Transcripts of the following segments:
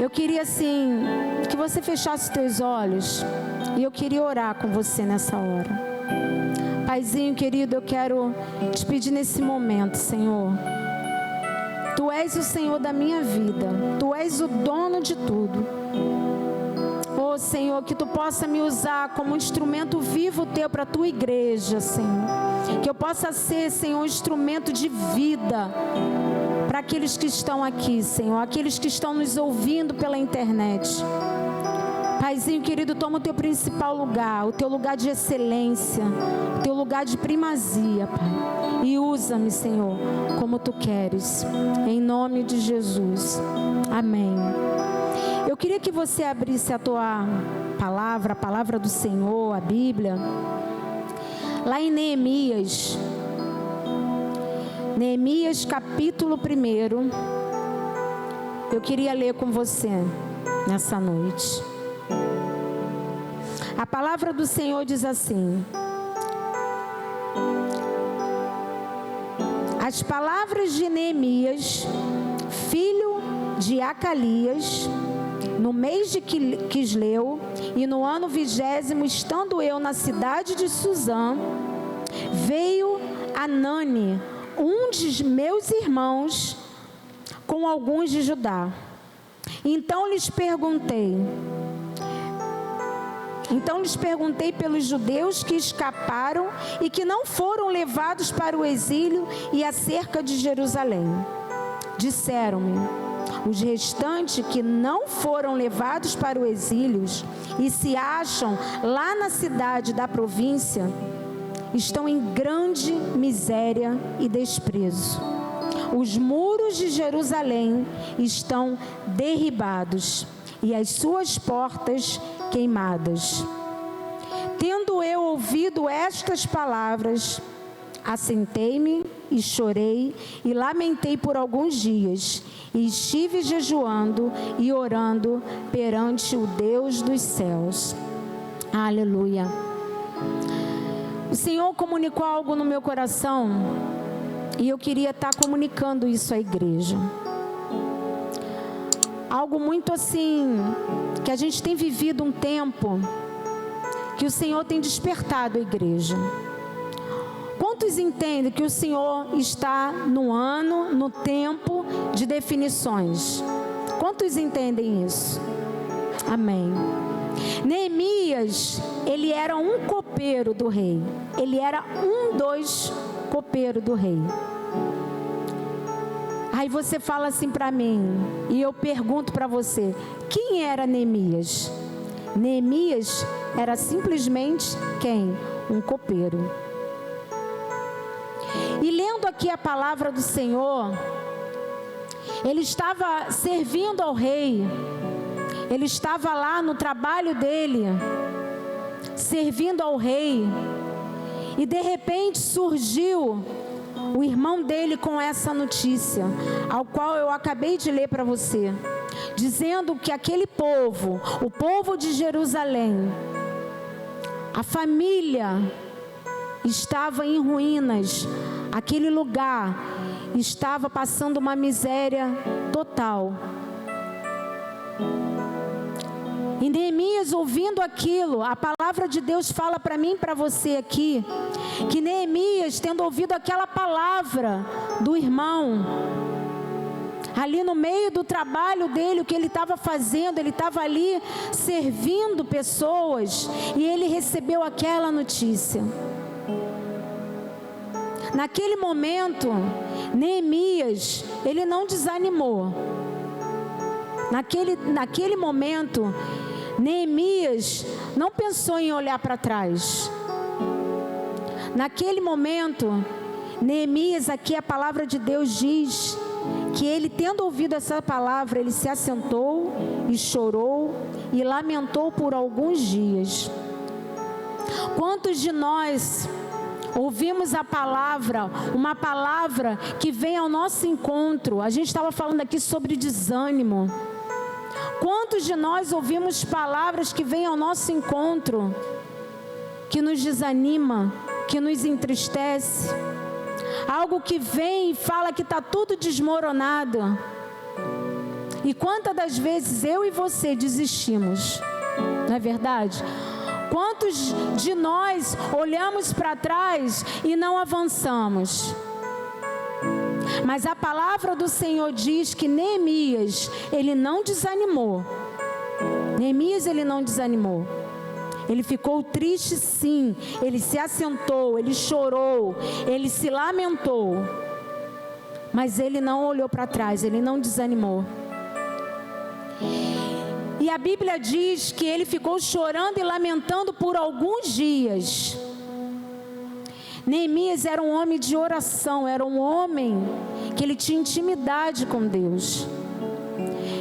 Eu queria assim, que você fechasse teus olhos e eu queria orar com você nessa hora. Paizinho querido, eu quero te pedir nesse momento, Senhor. Tu és o Senhor da minha vida, Tu és o dono de tudo. Oh Senhor, que Tu possa me usar como instrumento vivo Teu para a Tua igreja, Senhor. Que eu possa ser, Senhor, um instrumento de vida para aqueles que estão aqui, Senhor, aqueles que estão nos ouvindo pela internet. Paizinho querido, toma o Teu principal lugar, o Teu lugar de excelência, o Teu lugar de primazia, Pai. E usa-me, Senhor, como Tu queres, em nome de Jesus. Amém. Eu queria que você abrisse a tua palavra, a palavra do Senhor, a Bíblia, lá em Neemias. Neemias capítulo 1. Eu queria ler com você nessa noite. A palavra do Senhor diz assim: as palavras de Neemias, filho de Acalias, no mês de Quisleu, e no ano 20º, estando eu na cidade de Suzã, veio Anani, um de meus irmãos, com alguns de Judá. Então lhes perguntei pelos judeus que escaparam e que não foram levados para o exílio e acerca de Jerusalém. Disseram-me: os restantes que não foram levados para o exílio e se acham lá na cidade da província, estão em grande miséria e desprezo. Os muros de Jerusalém estão derribados e as suas portas queimadas. Tendo eu ouvido estas palavras, assentei-me e chorei e lamentei por alguns dias, e estive jejuando e orando perante o Deus dos céus. Aleluia. O Senhor comunicou algo no meu coração e eu queria estar comunicando isso à igreja. Algo muito assim, que a gente tem vivido um tempo que o Senhor tem despertado a igreja. Quantos entendem que o Senhor está no ano, no tempo de definições? Quantos entendem isso? Amém. Neemias, ele era um copeiro do rei. Ele era um dos copeiros do rei. Aí você fala assim para mim, e eu pergunto para você: quem era Neemias? Neemias era simplesmente quem? Um copeiro. E lendo aqui a palavra do Senhor, ele estava servindo ao rei, ele estava lá no trabalho dele, servindo ao rei, e de repente surgiu o irmão dele com essa notícia, ao qual eu acabei de ler para você, dizendo que aquele povo, o povo de Jerusalém, a família estava em ruínas, aquele lugar estava passando uma miséria total. E Neemias, ouvindo aquilo, a palavra de Deus fala para mim e para você aqui, que Neemias, tendo ouvido aquela palavra do irmão, ali no meio do trabalho dele, o que ele estava fazendo, ele estava ali servindo pessoas, e ele recebeu aquela notícia. Naquele momento, Neemias, ele não desanimou. Naquele momento, Neemias não pensou em olhar para trás. Naquele momento, Neemias, aqui a palavra de Deus diz que ele, tendo ouvido essa palavra, ele se assentou e chorou e lamentou por alguns dias. Quantos de nós ouvimos a palavra, uma palavra que vem ao nosso encontro? A gente estava falando aqui sobre desânimo. Quantos de nós ouvimos palavras que vêm ao nosso encontro, que nos desanima, que nos entristece? Algo que vem e fala que está tudo desmoronado. E quantas das vezes eu e você desistimos, não é verdade? Quantos de nós olhamos para trás e não avançamos? Mas a palavra do Senhor diz que Neemias, ele não desanimou. Neemias, ele não desanimou. Ele ficou triste, sim. Ele se assentou, ele chorou, ele se lamentou. Mas ele não olhou para trás, ele não desanimou. E a Bíblia diz que ele ficou chorando e lamentando por alguns dias. Neemias era um homem de oração, era um homem que ele tinha intimidade com Deus.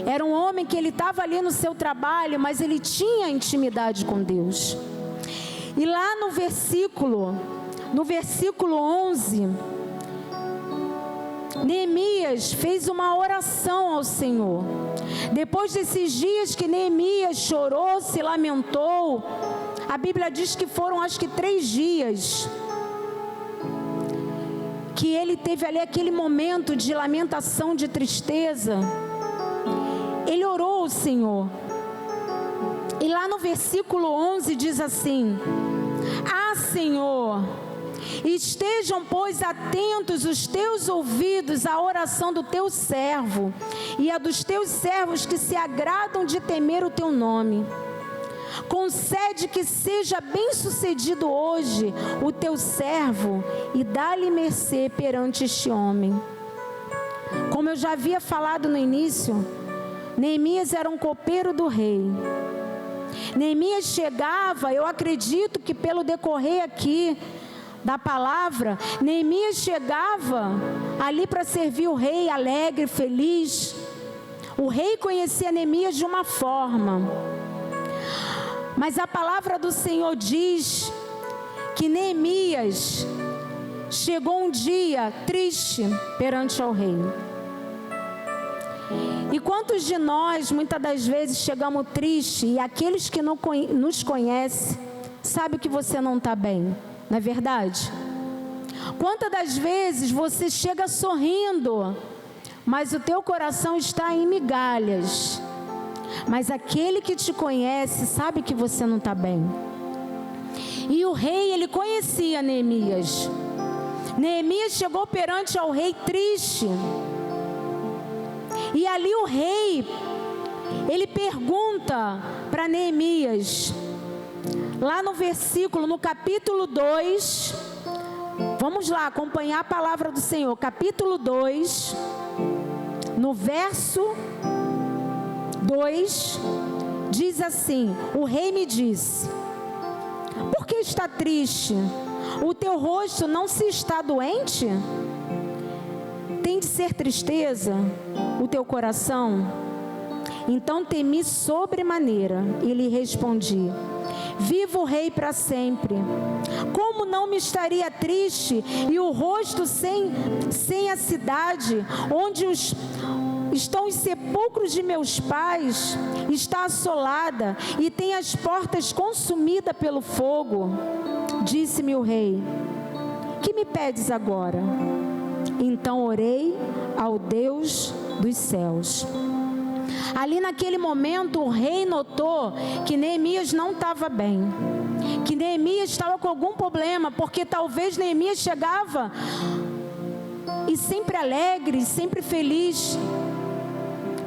Era um homem que ele estava ali no seu trabalho, mas ele tinha intimidade com Deus. E lá no versículo 11, Neemias fez uma oração ao Senhor. Depois desses dias que Neemias chorou, se lamentou, a Bíblia diz que foram acho que 3 dias que ele teve ali aquele momento de lamentação, de tristeza. Ele orou ao Senhor. E lá no versículo 11 diz assim: Ah, Senhor, estejam, pois, atentos os teus ouvidos à oração do teu servo e a dos teus servos que se agradam de temer o teu nome. Concede que seja bem sucedido hoje o teu servo e dá-lhe mercê perante este homem. Como eu já havia falado no início, Neemias era um copeiro do rei. Neemias chegava, eu acredito que pelo decorrer aqui da palavra, Neemias chegava ali para servir o rei alegre, feliz. O rei conhecia Neemias de uma forma, mas a palavra do Senhor diz que Neemias chegou um dia triste perante ao rei. E quantos de nós, muitas das vezes, chegamos tristes, e aqueles que não nos conhecem, sabem que você não está bem, não é verdade? Quantas das vezes você chega sorrindo, mas o teu coração está em migalhas. Mas aquele que te conhece sabe que você não está bem. E o rei, ele conhecia Neemias. Neemias chegou perante ao rei triste. E ali o rei, ele pergunta para Neemias, lá no versículo, no capítulo 2, vamos lá acompanhar a palavra do Senhor, capítulo 2, no verso 2, diz assim: o rei me disse: por que está triste? O teu rosto não se está doente? Tem de ser tristeza o teu coração? Então temi sobremaneira e lhe respondi: viva o rei para sempre. Como não me estaria triste e o rosto sem a cidade onde estão os sepulcros de meus pais está assolada e tem as portas consumidas pelo fogo? Disse-me o rei: que me pedes agora? Então orei ao Deus dos céus. Ali naquele momento o rei notou que Neemias não estava bem, que Neemias estava com algum problema, porque talvez Neemias chegava e sempre alegre, sempre feliz.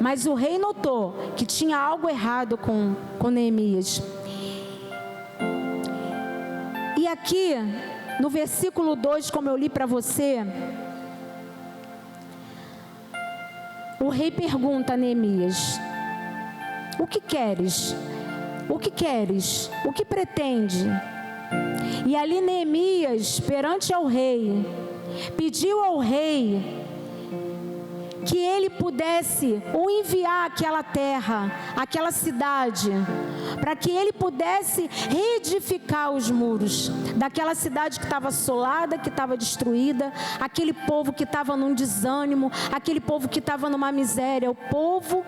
Mas o rei notou que tinha algo errado com Neemias. E aqui no versículo 2, como eu li para você, o rei pergunta a Neemias: o que queres? O que queres? O que pretende? E ali Neemias, perante ao rei, pediu ao rei que ele pudesse o enviar àquela terra, àquela cidade, para que ele pudesse reedificar os muros daquela cidade que estava assolada, que estava destruída, aquele povo que estava num desânimo, aquele povo que estava numa miséria, o povo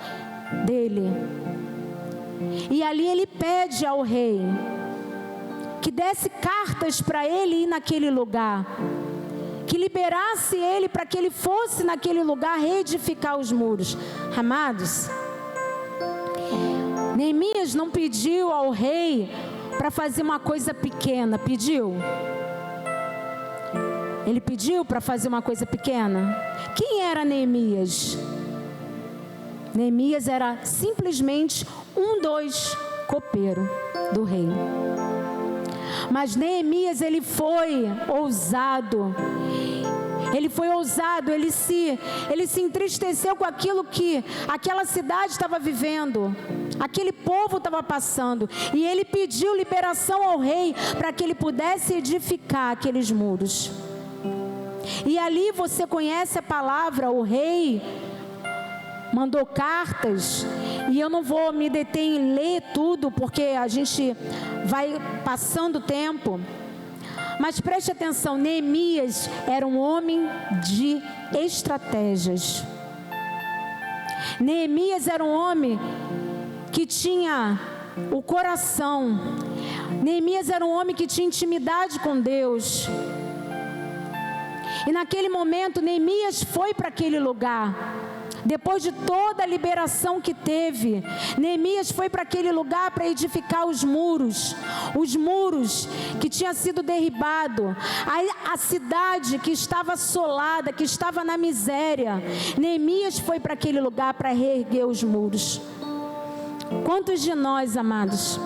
dele. E ali ele pede ao rei que desse cartas para ele ir naquele lugar, que liberasse ele para que ele fosse naquele lugar reedificar os muros. Amados, Neemias não pediu ao rei para fazer uma coisa pequena, pediu? Ele pediu para fazer uma coisa pequena? Quem era Neemias? Neemias era simplesmente um dos copeiros do rei. Mas Neemias, ele foi ousado. Ele foi ousado, ele se entristeceu com aquilo que aquela cidade estava vivendo, aquele povo estava passando, e ele pediu liberação ao rei para que ele pudesse edificar aqueles muros. E ali você conhece a palavra, o rei mandou cartas, e eu não vou me deter em ler tudo, porque a gente vai passando o tempo. Mas preste atenção, Neemias era um homem de estratégias. Neemias era um homem que tinha o coração. Neemias era um homem que tinha intimidade com Deus. E naquele momento, Neemias foi para aquele lugar. Depois de toda a liberação que teve, Neemias foi para aquele lugar para edificar os muros que tinha sido derribado, a cidade que estava assolada, que estava na miséria. Neemias foi para aquele lugar para reerguer os muros. Quantos de nós, amados,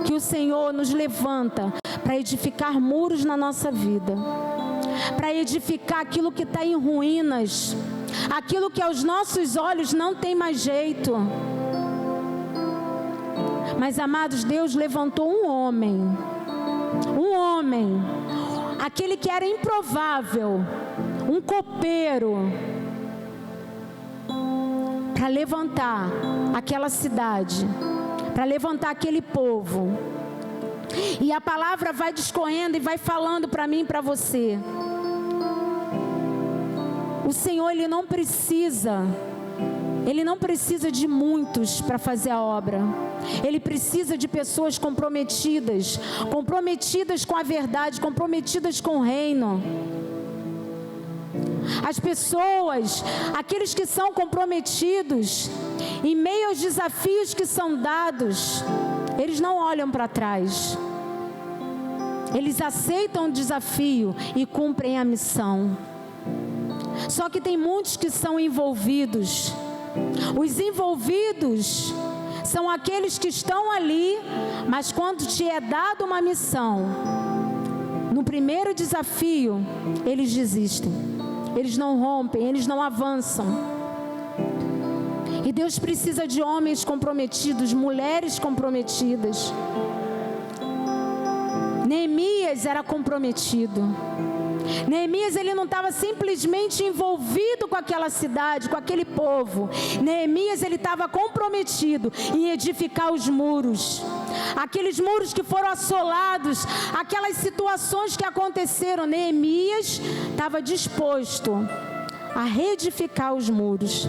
que o Senhor nos levanta para edificar muros na nossa vida, para edificar aquilo que está em ruínas, aquilo que aos nossos olhos não tem mais jeito. Mas, amados, Deus levantou um homem, aquele que era improvável, um copeiro, para levantar aquela cidade, para levantar aquele povo. E a palavra vai discorrendo e vai falando para mim e para você. O Senhor, Ele não precisa de muitos para fazer a obra. Ele precisa de pessoas comprometidas com a verdade, comprometidas com o reino. As pessoas, aqueles que são comprometidos, em meio aos desafios que são dados, eles não olham para trás. Eles aceitam o desafio e cumprem a missão. Só que tem muitos que são envolvidos. Os envolvidos são aqueles que estão ali, mas quando te é dada uma missão, no primeiro desafio, eles desistem. Eles não rompem, eles não avançam. E Deus precisa de homens comprometidos, mulheres comprometidas. Neemias era comprometido. Neemias, ele não estava simplesmente envolvido com aquela cidade, com aquele povo. Neemias, ele estava comprometido em edificar os muros. Aqueles muros que foram assolados, aquelas situações que aconteceram. Neemias estava disposto a reedificar os muros.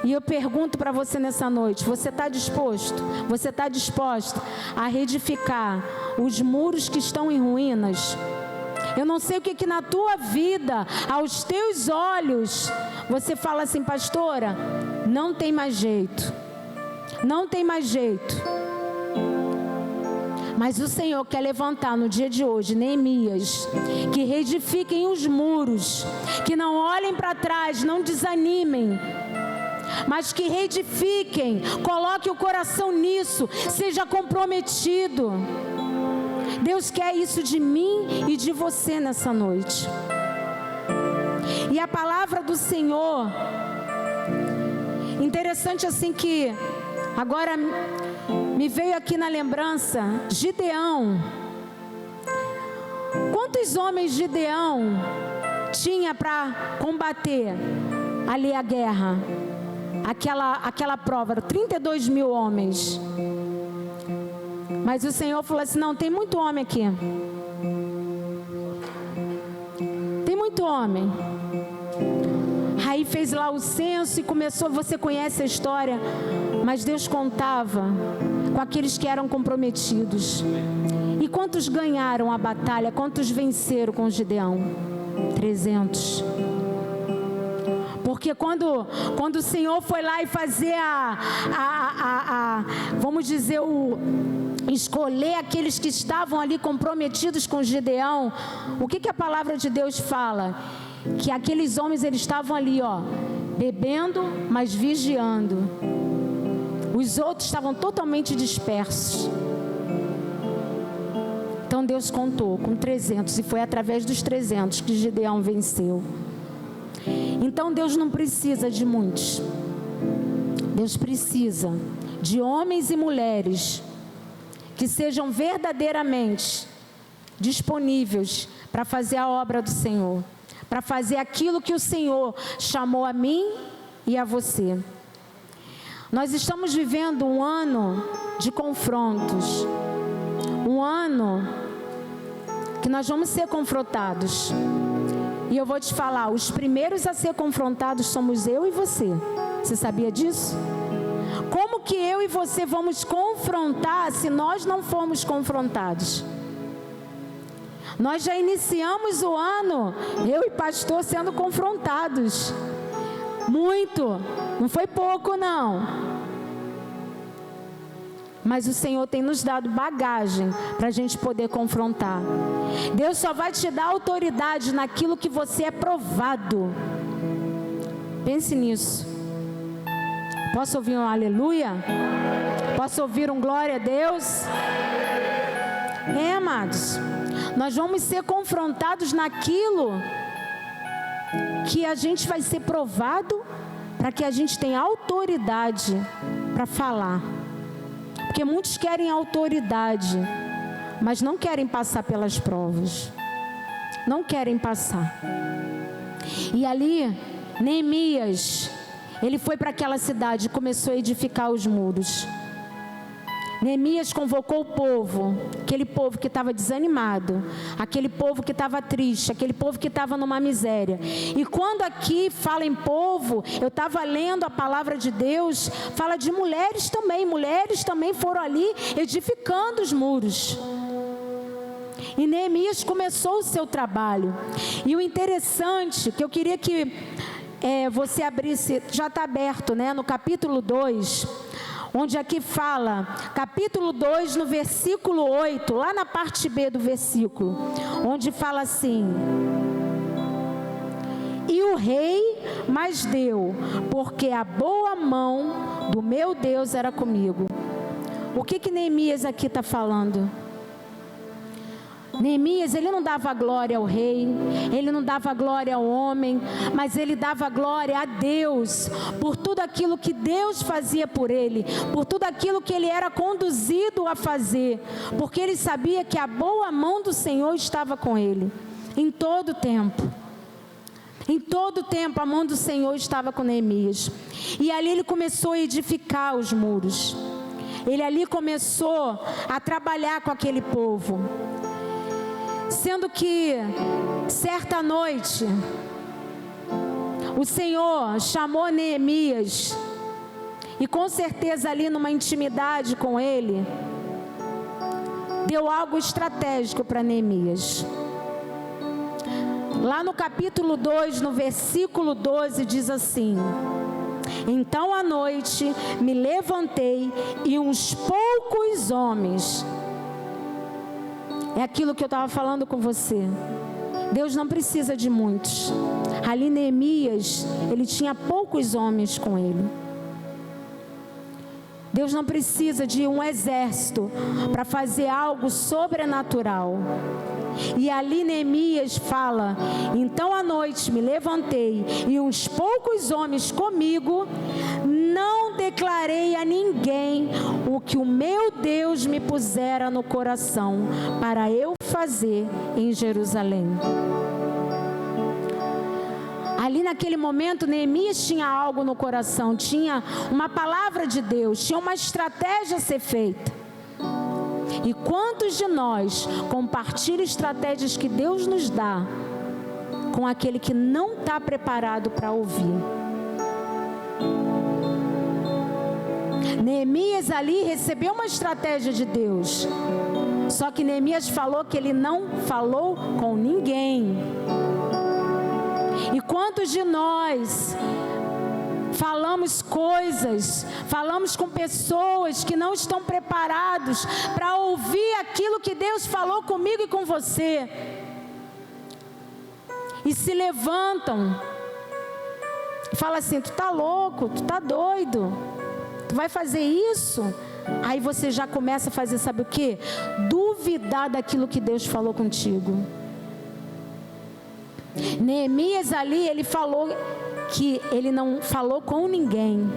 E eu pergunto para você nessa noite, você está disposto? Você está disposto a reedificar os muros que estão em ruínas? Eu não sei o que na tua vida, aos teus olhos, você fala assim, pastora, não tem mais jeito. Não tem mais jeito. Mas o Senhor quer levantar no dia de hoje Neemias, que reedifiquem os muros, que não olhem para trás, não desanimem, mas que reedifiquem, coloque o coração nisso, seja comprometido. Deus quer isso de mim e de você nessa noite. E a palavra do Senhor, interessante assim que, agora me veio aqui na lembrança, Gideão. Quantos homens Gideão tinha para combater ali a guerra? Aquela prova, 32 mil homens. Mas o Senhor falou assim, não, tem muito homem aqui. Tem muito homem. Aí fez lá o censo e começou, você conhece a história, mas Deus contava com aqueles que eram comprometidos. E quantos ganharam a batalha? Quantos venceram com Gideão? 300. Porque quando o Senhor foi lá e fazer vamos dizer, escolher aqueles que estavam ali comprometidos com Gideão, o que a palavra de Deus fala? Que aqueles homens, eles estavam ali, bebendo, mas vigiando. Os outros estavam totalmente dispersos. Então Deus contou com 300, e foi através dos 300 que Gideão venceu. Então Deus não precisa de muitos. Deus precisa de homens e mulheres que sejam verdadeiramente disponíveis para fazer a obra do Senhor, para fazer aquilo que o Senhor chamou a mim e a você. Nós estamos vivendo um ano de confrontos, um ano que nós vamos ser confrontados. E eu vou te falar, os primeiros a ser confrontados somos eu e você. Você sabia disso? Como que eu e você vamos confrontar se nós não formos confrontados? Nós já iniciamos o ano, eu e pastor, sendo confrontados. Muito, não foi pouco não. Mas o Senhor tem nos dado bagagem para a gente poder confrontar. Deus só vai te dar autoridade naquilo que você é provado. Pense nisso. Posso ouvir um aleluia? Posso ouvir um glória a Deus? Amados, nós vamos ser confrontados naquilo que a gente vai ser provado, para que a gente tenha autoridade para falar. Porque muitos querem autoridade, mas não querem passar pelas provas. Não querem passar. E ali, Neemias, ele foi para aquela cidade e começou a edificar os muros. Neemias convocou o povo, aquele povo que estava desanimado, aquele povo que estava triste, aquele povo que estava numa miséria. E quando aqui fala em povo, eu estava lendo a palavra de Deus, fala de mulheres também foram ali edificando os muros. E Neemias começou o seu trabalho. E o interessante, que eu queria que você abrisse, já está aberto, né, no capítulo 2, onde aqui fala, capítulo 2, no versículo 8, lá na parte B do versículo, onde fala assim: e o rei mais deu, porque a boa mão do meu Deus era comigo. O que Neemias aqui está falando? Neemias, ele não dava glória ao rei, ele não dava glória ao homem, mas ele dava glória a Deus, por tudo aquilo que Deus fazia por ele, por tudo aquilo que ele era conduzido a fazer, porque ele sabia que a boa mão do Senhor estava com ele, em todo tempo. Em todo tempo a mão do Senhor estava com Neemias. E ali ele começou a edificar os muros. Ele ali começou a trabalhar com aquele povo. Sendo que, certa noite, o Senhor chamou Neemias, e com certeza ali numa intimidade com ele, deu algo estratégico para Neemias. Lá no capítulo 2, no versículo 12, diz assim: então à noite me levantei e uns poucos homens... É aquilo que eu estava falando com você. Deus não precisa de muitos. Ali Neemias, ele tinha poucos homens com ele. Deus não precisa de um exército para fazer algo sobrenatural. E ali Neemias fala: então à noite me levantei e uns poucos homens comigo, não declarei a ninguém o que o meu Deus me pusera no coração para eu fazer em Jerusalém. Ali naquele momento Neemias tinha algo no coração, tinha uma palavra de Deus, tinha uma estratégia a ser feita. E quantos de nós compartilham estratégias que Deus nos dá com aquele que não está preparado para ouvir? Neemias ali recebeu uma estratégia de Deus, só que Neemias falou que ele não falou com ninguém. E quantos de nós falamos coisas, falamos com pessoas que não estão preparados para ouvir aquilo que Deus falou comigo e com você, e se levantam e falam assim: tu tá louco, tu tá doido, tu vai fazer isso? Aí você já começa a fazer, sabe o que? Duvidar daquilo que Deus falou contigo. Neemias ali, ele falou que ele não falou com ninguém.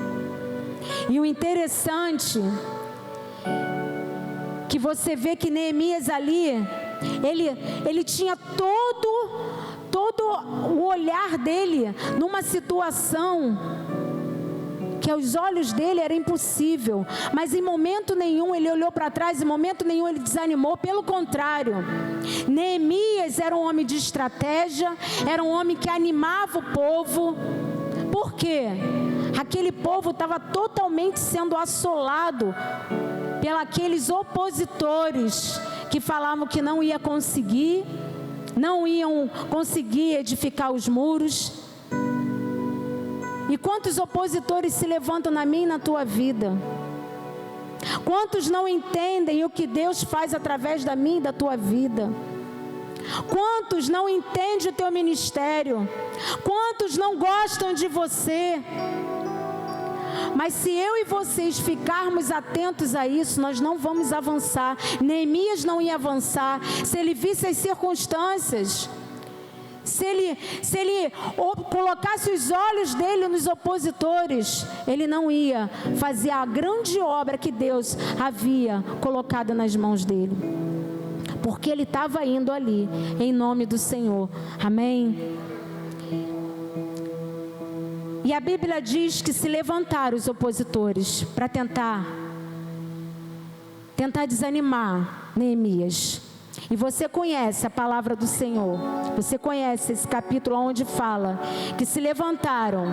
E o interessante que você vê que Neemias ali, ele tinha todo o olhar dele numa situação que aos olhos dele era impossível, mas em momento nenhum ele olhou para trás, em momento nenhum ele desanimou, pelo contrário. Neemias era um homem de estratégia, era um homem que animava o povo. Por quê? Aquele povo estava totalmente sendo assolado pelos opositores que falavam que não iam conseguir edificar os muros. E quantos opositores se levantam na minha e na tua vida? Quantos não entendem o que Deus faz através da minha e da tua vida? Quantos não entendem o teu ministério? Quantos não gostam de você? Mas se eu e vocês ficarmos atentos a isso, nós não vamos avançar. Neemias não ia avançar se ele visse as circunstâncias. Se ele colocasse os olhos dele nos opositores, ele não ia fazer a grande obra que Deus havia colocado nas mãos dele, porque ele estava indo ali em nome do Senhor. Amém? E a Bíblia diz que se levantaram os opositores para tentar desanimar Neemias. E você conhece a palavra do Senhor, você conhece esse capítulo onde fala que se levantaram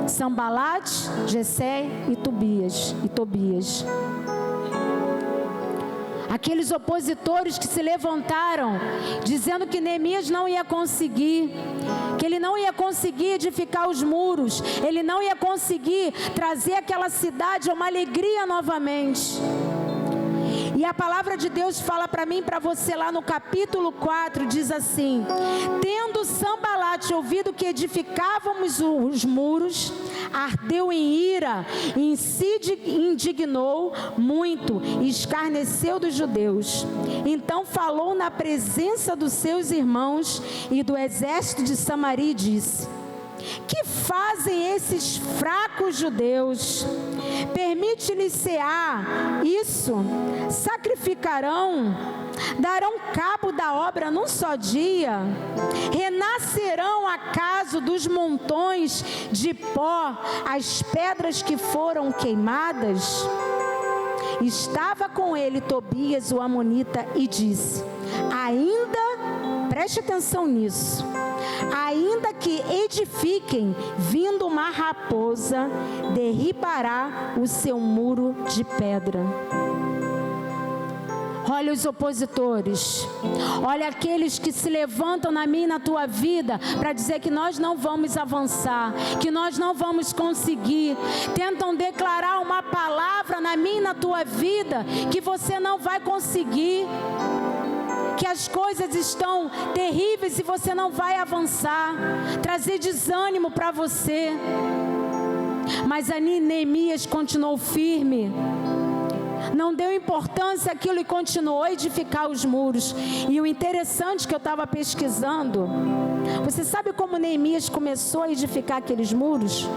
Sambalate, Gesé e Tobias. Aqueles opositores que se levantaram dizendo que Neemias não ia conseguir, que ele não ia conseguir edificar os muros, ele não ia conseguir trazer aquela cidade a uma alegria novamente. E a palavra de Deus fala para mim e para você lá no capítulo 4, diz assim: tendo Sambalate ouvido que edificávamos os muros, ardeu em ira e se indignou muito e escarneceu dos judeus. Então falou na presença dos seus irmãos e do exército de Samaria e disse: que fazem esses fracos judeus? Permite-lhes cear isso? Sacrificarão? Darão cabo da obra num só dia? Renascerão acaso dos montões de pó as pedras que foram queimadas? Estava com ele Tobias o amonita e disse: preste atenção nisso, ainda que edifiquem, vindo uma raposa, derribará o seu muro de pedra. Olha os opositores, olha aqueles que se levantam na minha e na tua vida para dizer que nós não vamos avançar, que nós não vamos conseguir. Tentam declarar uma palavra na minha e na tua vida que você não vai conseguir, que as coisas estão terríveis e você não vai avançar, trazer desânimo para você. Mas Neemias continuou firme, não deu importância àquilo e continuou a edificar os muros. E o interessante que eu estava pesquisando, você sabe como Neemias começou a edificar aqueles muros?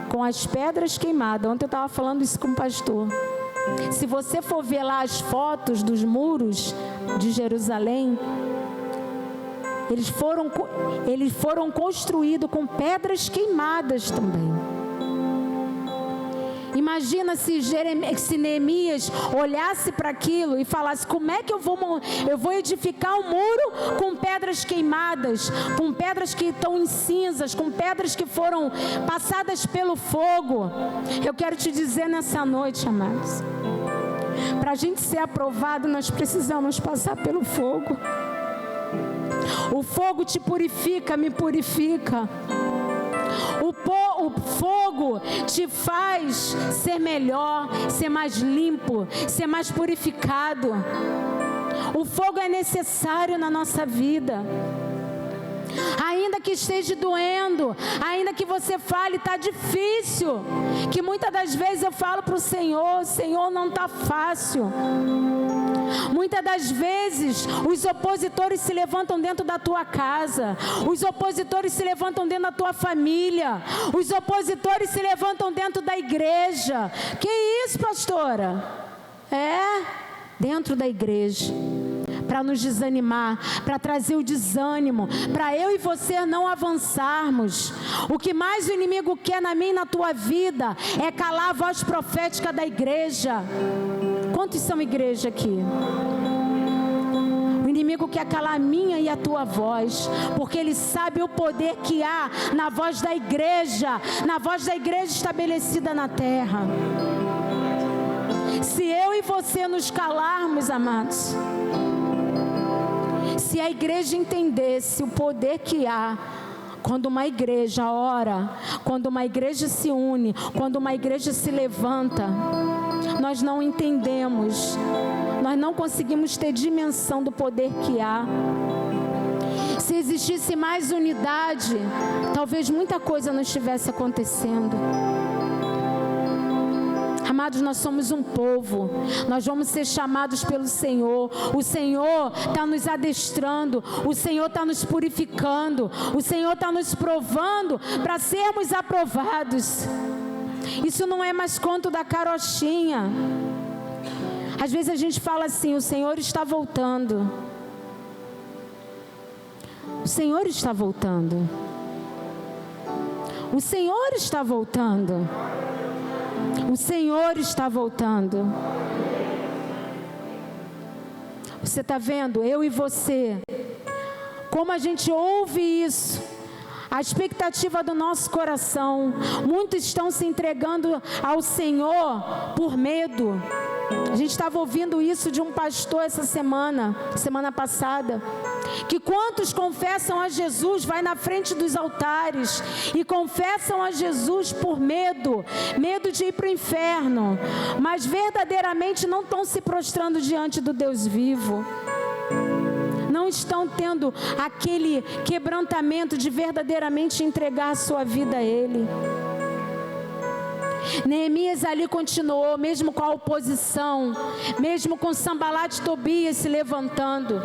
Com as pedras queimadas. Ontem eu estava falando isso com o pastor. Se você for ver lá as fotos dos muros de Jerusalém, eles foram construídos com pedras queimadas também. Imagina se Neemias olhasse para aquilo e falasse: como é que eu vou edificar um muro com pedras queimadas, com pedras que estão em cinzas, com pedras que foram passadas pelo fogo? Eu quero te dizer nessa noite, amados, para a gente ser aprovado, nós precisamos passar pelo fogo. O fogo te purifica, me purifica. O fogo te faz ser melhor, ser mais limpo, ser mais purificado. O fogo é necessário na nossa vida. Ainda que esteja doendo, ainda que você fale, está difícil, que muitas das vezes eu falo para o Senhor, Senhor, não está fácil. Muitas das vezes os opositores se levantam dentro da tua casa, os opositores se levantam dentro da tua família, os opositores se levantam dentro da igreja. Que isso, pastora? Dentro da igreja, para nos desanimar, para trazer o desânimo, para eu e você não avançarmos. O que mais o inimigo quer na minha e na tua vida é calar a voz profética da igreja. Quantos são igreja aqui? O inimigo quer calar a minha e a tua voz, porque ele sabe o poder que há na voz da igreja estabelecida na terra. Se eu e você nos calarmos, amados, se a igreja entendesse o poder que há quando uma igreja ora, quando uma igreja se une, quando uma igreja se levanta, nós não entendemos, nós não conseguimos ter dimensão do poder que há. Se existisse mais unidade, talvez muita coisa não estivesse acontecendo. Amados, nós somos um povo, nós vamos ser chamados pelo Senhor. O Senhor está nos adestrando, o Senhor está nos purificando, o Senhor está nos provando para sermos aprovados. Isso não é mais conto da carochinha. Às vezes a gente fala assim, o Senhor está voltando. O Senhor está voltando. O Senhor está voltando. O Senhor está voltando. Você está vendo? Eu e você. Como a gente ouve isso. A expectativa do nosso coração. Muitos estão se entregando ao Senhor por medo. A gente estava ouvindo isso de um pastor essa semana passada. Que quantos confessam a Jesus, vai na frente dos altares e confessam a Jesus por medo de ir para o inferno, mas verdadeiramente não estão se prostrando diante do Deus vivo, não estão tendo aquele quebrantamento de verdadeiramente entregar a sua vida a Ele. Neemias ali continuou, mesmo com a oposição, mesmo com Sambalat e Tobias se levantando.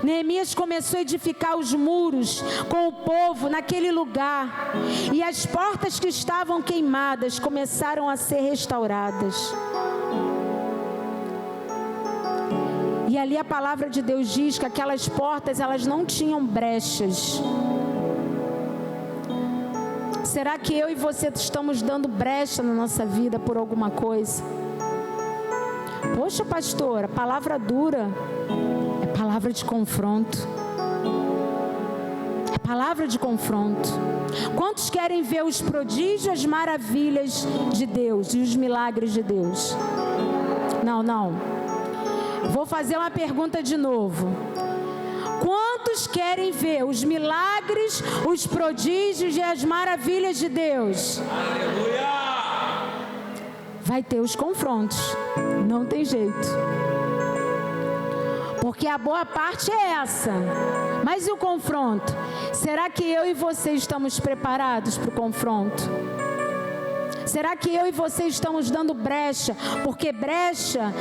Neemias começou a edificar os muros com o povo naquele lugar, e as portas que estavam queimadas começaram a ser restauradas. E ali a palavra de Deus diz que aquelas portas, elas não tinham brechas. Será que eu e você estamos dando brecha na nossa vida por alguma coisa? Poxa, pastora, palavra dura. É palavra de confronto. É palavra de confronto. Quantos querem ver os prodígios, as maravilhas de Deus e os milagres de Deus? Não. Vou fazer uma pergunta de novo. Quantos querem ver os milagres, os prodígios e as maravilhas de Deus? Aleluia! Vai ter os confrontos, não tem jeito. Porque a boa parte é essa. Mas e o confronto? Será que eu e você estamos preparados para o confronto? Será que eu e você estamos dando brecha? Porque brecha,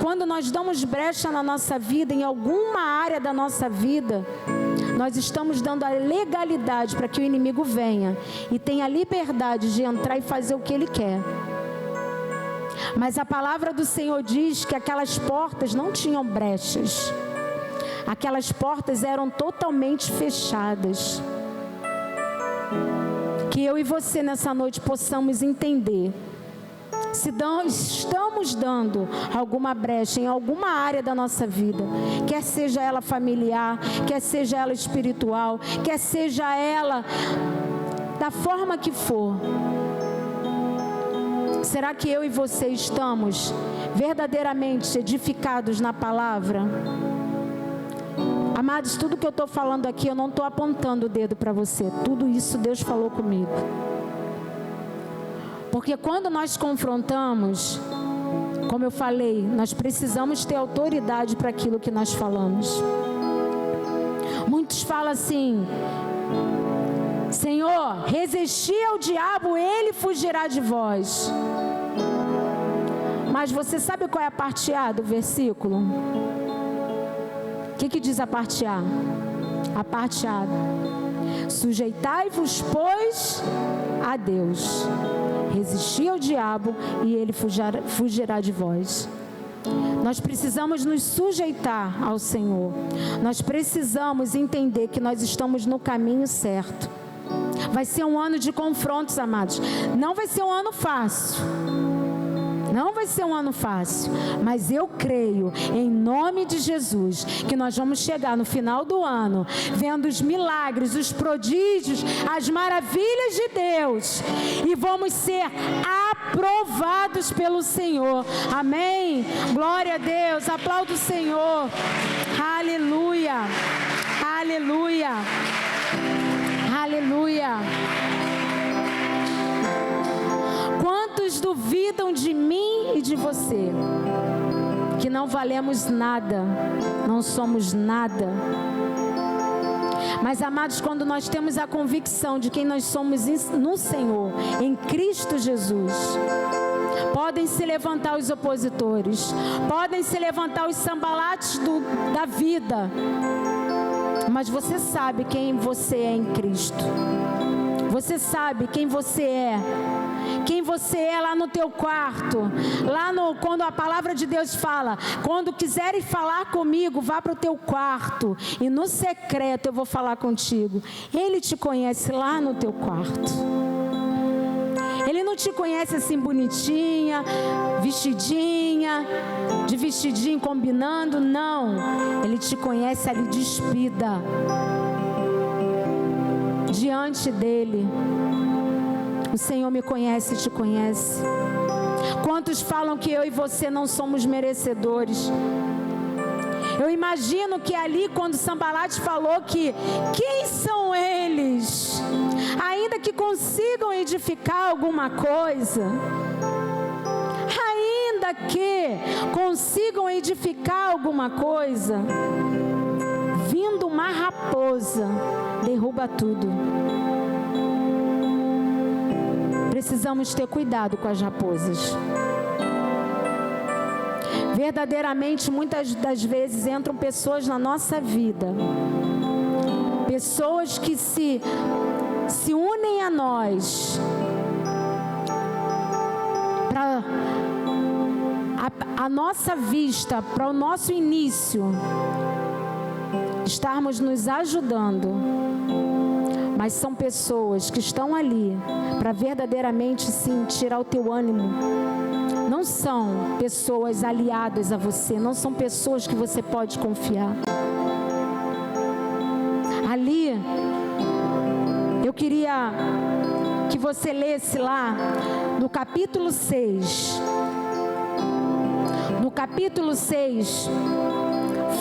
quando nós damos brecha na nossa vida, em alguma área da nossa vida, nós estamos dando a legalidade para que o inimigo venha e tenha a liberdade de entrar e fazer o que ele quer. Mas a palavra do Senhor diz que aquelas portas não tinham brechas. Aquelas portas eram totalmente fechadas. Que eu e você nessa noite possamos entender. Se estamos dando alguma brecha em alguma área da nossa vida, quer seja ela familiar, quer seja ela espiritual, quer seja ela da forma que for, será que eu e você estamos verdadeiramente edificados na palavra? Amados, tudo que eu estou falando aqui, eu não estou apontando o dedo para você. Tudo isso Deus falou comigo. Porque quando nós confrontamos, como eu falei, nós precisamos ter autoridade para aquilo que nós falamos. Muitos falam assim: Senhor, resisti ao diabo, ele fugirá de vós. Mas você sabe qual é a parte A do versículo? O que diz a parte A? A parte A: sujeitai-vos, pois, a Deus. Resisti ao diabo e ele fugirá de vós. Nós precisamos nos sujeitar ao Senhor. Nós precisamos entender que nós estamos no caminho certo. Vai ser um ano de confrontos, amados. Não vai ser um ano fácil. Não vai ser um ano fácil, mas eu creio, em nome de Jesus, que nós vamos chegar no final do ano, vendo os milagres, os prodígios, as maravilhas de Deus, e vamos ser aprovados pelo Senhor. Amém? Glória a Deus, aplauda o Senhor. Aleluia, aleluia, aleluia. Quantos duvidam de mim e de você? Que não valemos nada, não somos nada. Mas, amados, quando nós temos a convicção de quem nós somos no Senhor, em Cristo Jesus, podem se levantar os opositores, podem se levantar os sambalates da vida, mas você sabe quem você é em Cristo. Você sabe quem você é. Quem você é lá no teu quarto, quando a palavra de Deus fala, quando quiserem falar comigo, vá para o teu quarto e no secreto eu vou falar contigo. Ele te conhece lá no teu quarto. Ele não te conhece assim bonitinha, de vestidinho combinando, não. Ele te conhece ali despida, diante dele. O Senhor me conhece e te conhece. Quantos falam que eu e você não somos merecedores? Eu imagino que ali, quando Sambalate falou que quem são eles, ainda que consigam edificar alguma coisa, ainda que consigam edificar alguma coisa, vindo uma raposa, derruba tudo. Precisamos ter cuidado com as raposas. Verdadeiramente, muitas das vezes entram pessoas na nossa vida, pessoas que se unem a nós para a nossa vista, para o nosso início, estarmos nos ajudando. Mas são pessoas que estão ali para verdadeiramente sim tirar o teu ânimo. Não são pessoas aliadas a você, não são pessoas que você pode confiar. Ali, eu queria que você lesse lá no capítulo 6. No capítulo 6,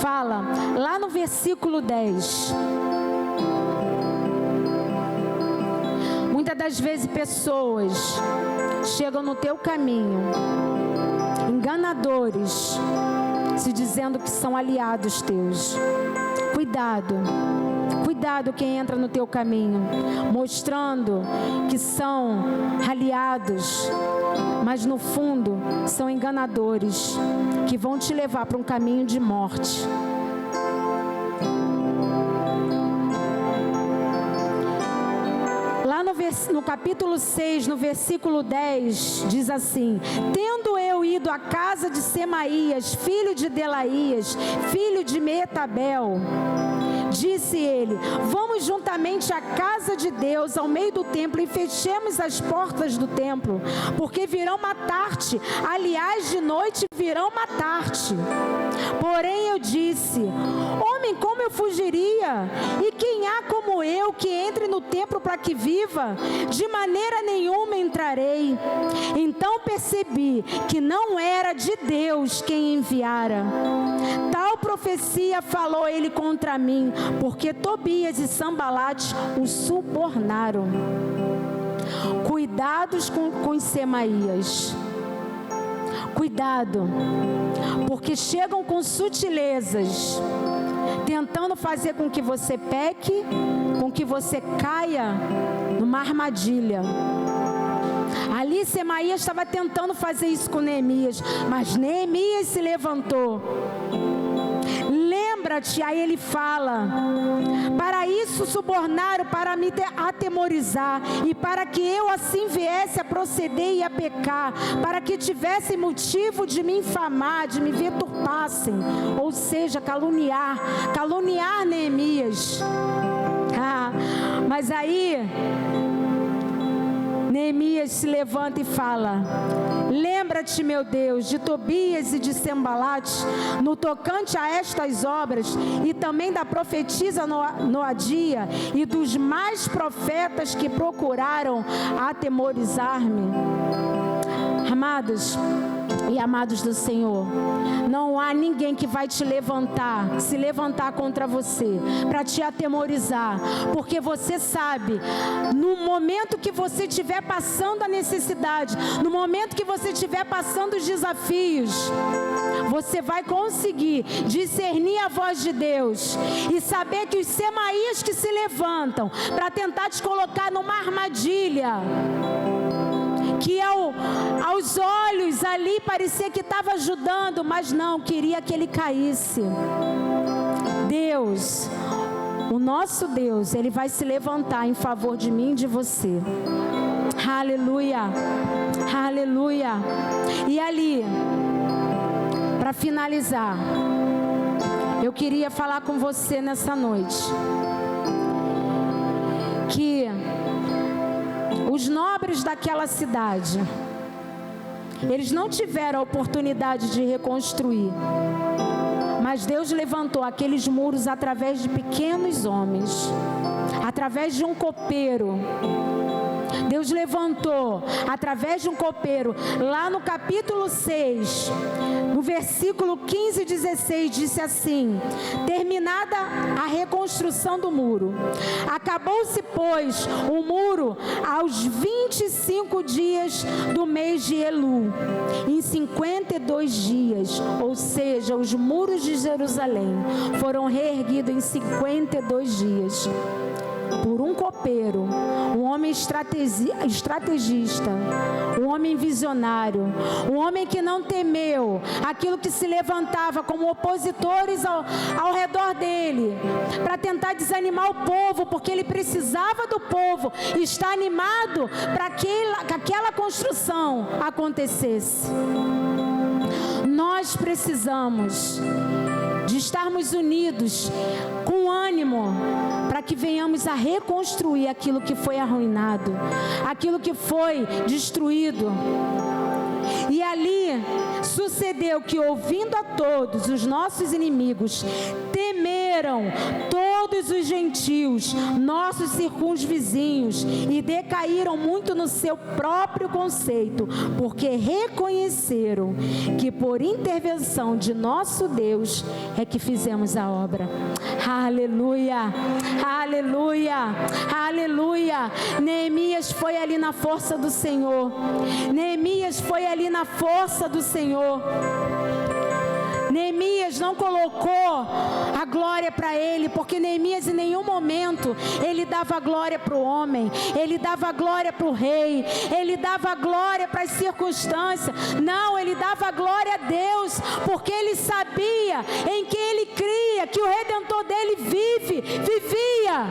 fala lá no versículo 10. Muitas das vezes pessoas chegam no teu caminho, enganadores, se dizendo que são aliados teus. Cuidado, cuidado quem entra no teu caminho, mostrando que são aliados, mas no fundo são enganadores, que vão te levar para um caminho de morte. Lá no capítulo 6, no versículo 10, diz assim: tendo eu ido à casa de Semaías, filho de Delaías, filho de Metabel, disse ele: vamos juntamente à casa de Deus, ao meio do templo, e fechemos as portas do templo, porque virão matar-te, aliás, de noite virão matar-te. Porém eu disse: homem homem, como eu fugiria? E quem há como eu que entre no templo para que viva? De maneira nenhuma entrarei. Então percebi que não era de Deus quem enviara. Tal profecia falou ele contra mim, porque Tobias e Sambalate o subornaram. Cuidados com Semaías. Cuidado, porque chegam com sutilezas, tentando fazer com que você peque, com que você caia numa armadilha. Ali Semaías estava tentando fazer isso com Neemias, mas Neemias se levantou. Lembra-te, aí ele fala: para isso subornaram, para me atemorizar, e para que eu assim viesse a proceder e a pecar, para que tivessem motivo de me infamar, de me deturpassem, ou seja, caluniar Neemias. Mas aí Neemias se levanta e fala: lembra-te, meu Deus, de Tobias e de Sambalate, no tocante a estas obras, e também da profetisa Noadia, e dos mais profetas que procuraram atemorizar-me. Amados e amados do Senhor, não há ninguém que vai se levantar contra você, para te atemorizar, porque você sabe, no momento que você estiver passando a necessidade, no momento que você estiver passando os desafios, você vai conseguir discernir a voz de Deus, e saber que os Semaías que se levantam, para tentar te colocar numa armadilha, que aos olhos ali parecia que estava ajudando, mas não, queria que ele caísse. Deus, o nosso Deus, Ele vai se levantar em favor de mim e de você. Aleluia, aleluia. E ali, para finalizar, eu queria falar com você nessa noite, que os nobres daquela cidade, eles não tiveram a oportunidade de reconstruir, mas Deus levantou aqueles muros através de pequenos homens, através de um copeiro. Deus levantou através de um copeiro. Lá no capítulo 6, no versículo 15 e 16, disse assim: terminada a reconstrução do muro, acabou-se, pois, o muro aos 25 dias do mês de Elul, em 52 dias, ou seja, os muros de Jerusalém foram reerguidos em 52 dias, por um copeiro, um homem estrategista, um homem visionário, um homem que não temeu aquilo que se levantava como opositores ao redor dele, para tentar desanimar o povo, porque ele precisava do povo estar animado para que aquela construção acontecesse. Nós precisamos de estarmos unidos com ânimo, para que venhamos a reconstruir aquilo que foi arruinado, aquilo que foi destruído. E ali sucedeu que, ouvindo a todos os nossos inimigos, temeram todos os gentios, nossos circunvizinhos, e decaíram muito no seu próprio conceito, porque reconheceram que por intervenção de nosso Deus é que fizemos a obra. Aleluia, aleluia, aleluia. Neemias foi ali na força do Senhor. Neemias foi ali na força do Senhor. Neemias não colocou a glória para ele, porque Neemias em nenhum momento ele dava glória para o homem, ele dava glória para o rei, ele dava glória para as circunstâncias. Não, ele dava glória a Deus, porque ele sabia em quem ele cria, que o Redentor dele vivia.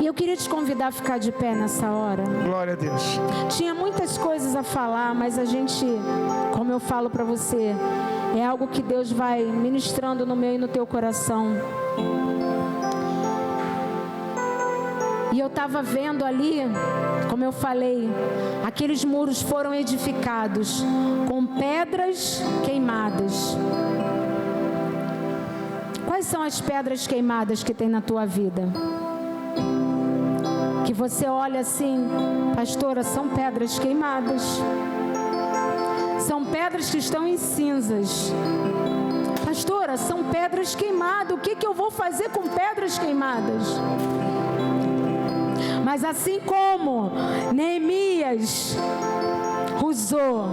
E eu queria te convidar a ficar de pé nessa hora. Glória a Deus. Tinha muitas coisas a falar, mas a gente, como eu falo para você, é algo que Deus vai ministrando no meu e no teu coração. E eu estava vendo ali, Como eu falei, aqueles muros foram edificados com pedras queimadas. Quais são as pedras queimadas que tem na tua vida? Que você olha assim, pastora, são pedras queimadas. São pedras que estão em cinzas. Pastora, são pedras queimadas. O que eu vou fazer com pedras queimadas? Mas assim como Neemias usou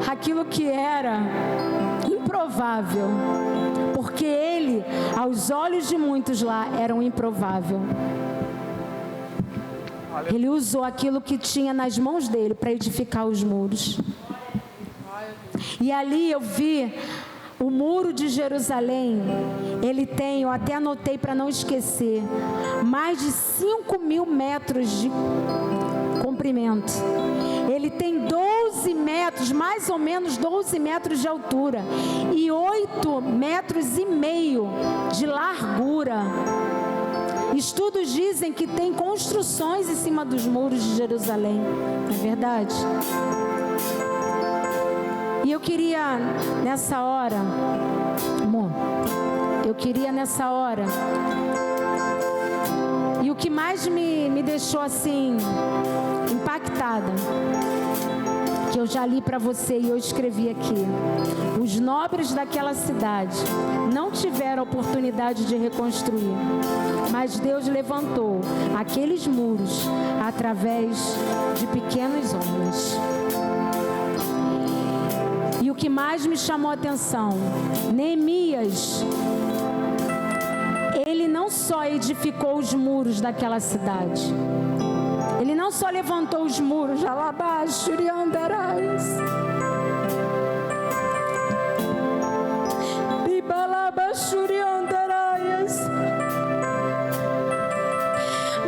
aquilo que era improvável, porque ele, aos olhos de muitos lá, era um improvável. Ele usou aquilo que tinha nas mãos dele para edificar os muros. E ali eu vi o muro de Jerusalém. Ele tem, eu até anotei para não esquecer, mais de 5.000 metros de comprimento. Ele tem 12 metros, mais ou menos 12 metros de altura e 8,5 metros de largura. Estudos dizem que tem construções em cima dos muros de Jerusalém. Não é verdade? E eu queria nessa hora, amor, e o que mais me deixou assim impactada, que eu já li para você e eu escrevi aqui: os nobres daquela cidade não tiveram oportunidade de reconstruir, mas Deus levantou aqueles muros através de pequenos homens. E o que mais me chamou a atenção, Neemias, ele não só edificou os muros daquela cidade, ele não só levantou os muros,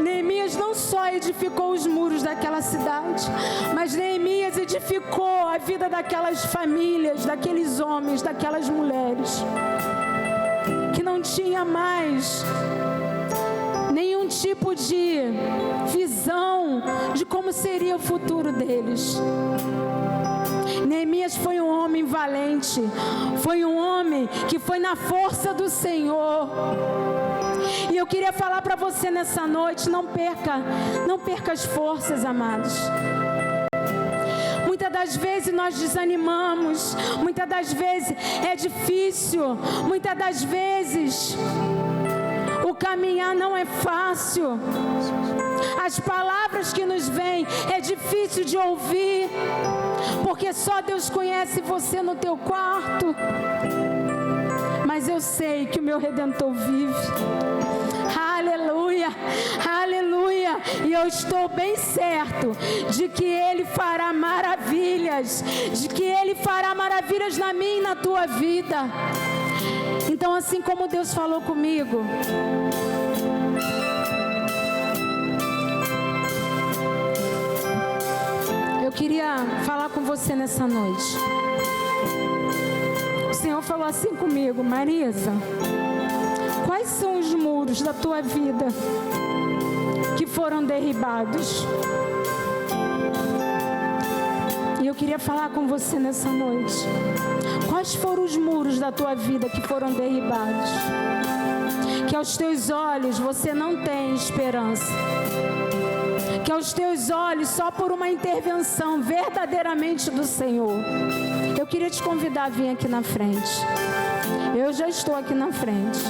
Neemias não só edificou os muros daquela cidade, mas Neemias edificou a vida daquelas famílias, daqueles homens, daquelas mulheres, que não tinha mais nenhum tipo de visão de como seria o futuro deles. Neemias foi um homem valente, foi um homem que foi na força do Senhor. E eu queria falar para você nessa noite, não perca as forças, amados. Muitas das vezes nós desanimamos, muitas das vezes é difícil, muitas das vezes o caminhar não é fácil. As palavras que nos vêm é difícil de ouvir, porque só Deus conhece você no teu quarto. Mas eu sei que o meu Redentor vive. Aleluia, aleluia. E eu estou bem certo de que Ele fará maravilhas, de que Ele fará maravilhas na minha e na tua vida. Então, assim como Deus falou comigo, eu queria falar com você nessa noite. O Senhor falou assim comigo: Marisa, quais são os muros da tua vida que foram derribados? E eu queria falar com você nessa noite. Quais foram os muros da tua vida que foram derribados? Que aos teus olhos você não tem esperança. Que aos teus olhos, só por uma intervenção verdadeiramente do Senhor. Eu queria te convidar a vir aqui na frente. Eu já estou aqui na frente.